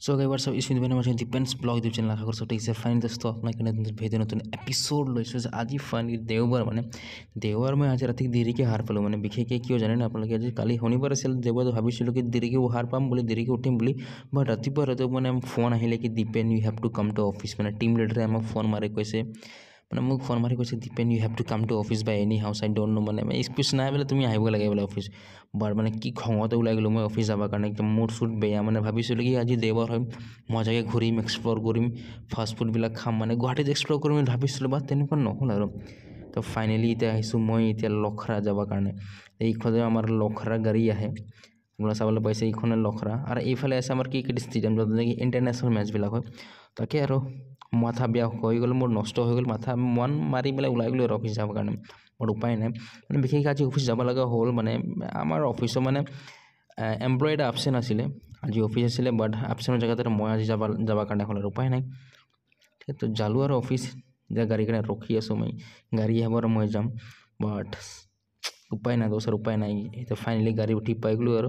सो कई बार सब इसमें मैंने मुझे डिपेंड्स ब्लॉग यूट्यूब चैनल आशा करছো ঠিক ফাইন দোস্ত আপনাকে ভিডিও নতুন এপিসোড লৈছোঁ আজি ফাইনেলি দেওবাৰ মানে দেওবাৰ মই আজি ৰাতি দেৰিকৈ সাৰ পালোঁ মানে বিশেষকৈ কিয় জানে না আপোনালোকে আজি কালি শনিবাৰ আছিল দেওবাৰ ভাবিছিলোঁ কি দেৰিকৈ সাৰ পাম বুলি দেৰিকৈ উঠিম বুলি বাট ৰাতিপুৱা মানে ফোন আহিলে কি Dipen you have to come to office মানে টিম লিডাৰে আমাক ফোন মাৰি কৈছে মানে মোক ফোন মাৰি কৈছে Dipen you have to come to office by any house I don't know মানে স্পেচ নাই বোলে তুমি আহিব লাগে বোলে অফিচ বাৰ মানে কি খঙতে ওলাই গ'লোঁ মই অফিচ যাবৰ কাৰণে একদম মোৰ চুট বেয়া মানে ভাবিছিলোঁ কি আজি দেওবাৰ হয় মজাকৈ ঘূৰিম এক্সপ্ল'ৰ কৰিম ফাষ্ট ফুডবিলাক খাম মানে গুৱাহাটীত এক্সপ্ল'ৰ কৰিম বুলি ভাবিছিলোঁ বাট তেনেকুৱা নহ'ল আৰু তো ফাইনেলি এতিয়া আহিছোঁ মই এতিয়া লখৰা যাবৰ কাৰণে এইখনে আমাৰ লখৰা গাড়ী আহে আপোনালোকে চাবলৈ পাইছে এইখনে লখৰা আৰু এইফালে আছে আমাৰ ক্ৰিকেট ষ্টেডিয়াম য'ত নেকি ইণ্টাৰনেশ্যনেল মেচবিলাক হয় তাকে আৰু মাথা বেয়া হৈ গ'ল মোৰ নষ্ট হৈ গ'ল মাথা মন মাৰি পেলাই ওলাই গ'লোঁ আৰু অফিচ যাবৰ কাৰণে মোৰ উপায় নাই মানে বিশেষকৈ আজি অফিচ যাব লগা হ'ল মানে আমাৰ অফিচৰ মানে এমপ্লয়ী এটা আপচেণ্ট আছিলে আজি অফিচ আছিলে বাট আপচেণ্টৰ জেগাতে মই আজি যাবৰ কাৰণে হ'ল আৰু উপায় নাই ঠিক তো যালোঁ আৰু অফিচ এতিয়া গাড়ী কাৰণে ৰখি আছোঁ মই গাড়ী আহিব আৰু মই যাম বাট উপায় নাই দোষৰ উপায় নাই এতিয়া ফাইনেলি গাড়ী উঠি পাই গ'লোঁ আৰু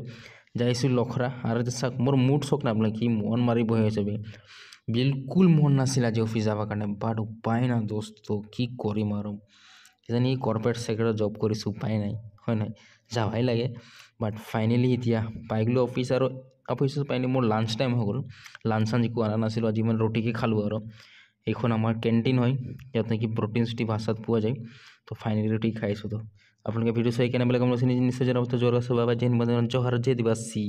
যাইছোঁ লখৰা আৰু চাওক মোৰ মুড চক না আপোনাক কি মন মাৰি বহি আছে বিলকুল মন নাছিল আজি অফিচ যাবৰ কাৰণে বাট উপায় নাই দোস্ত কি কৰিম আৰু কিজানি কৰ্পৰেট ছেক্টৰত জব কৰিছোঁ উপায় নাই হয় নাই যাবই লাগে বাট ফাইনেলি এতিয়া পাই গ'লোঁ অফিচ আৰু অফিচত পাইনি মোৰ লাঞ্চ টাইম হৈ গ'ল লাঞ্চ একো অনা নাছিলোঁ আজি মানে ৰুটিকে খালোঁ আৰু এইখন আমাৰ কেণ্টিন হয় ইয়াত নেকি প্ৰ'টিন চুটি ভাত পোৱা যায় তো ফাইনেলি ৰুটি খাইছোঁ তো আপোনালোকে ভিডিঅ' চাই কেনে বেলেগ নিশ্চয় জনাব তো জোৰ আছে বাবা জৈন বন্ধু জহৰ জয় দিবাসী।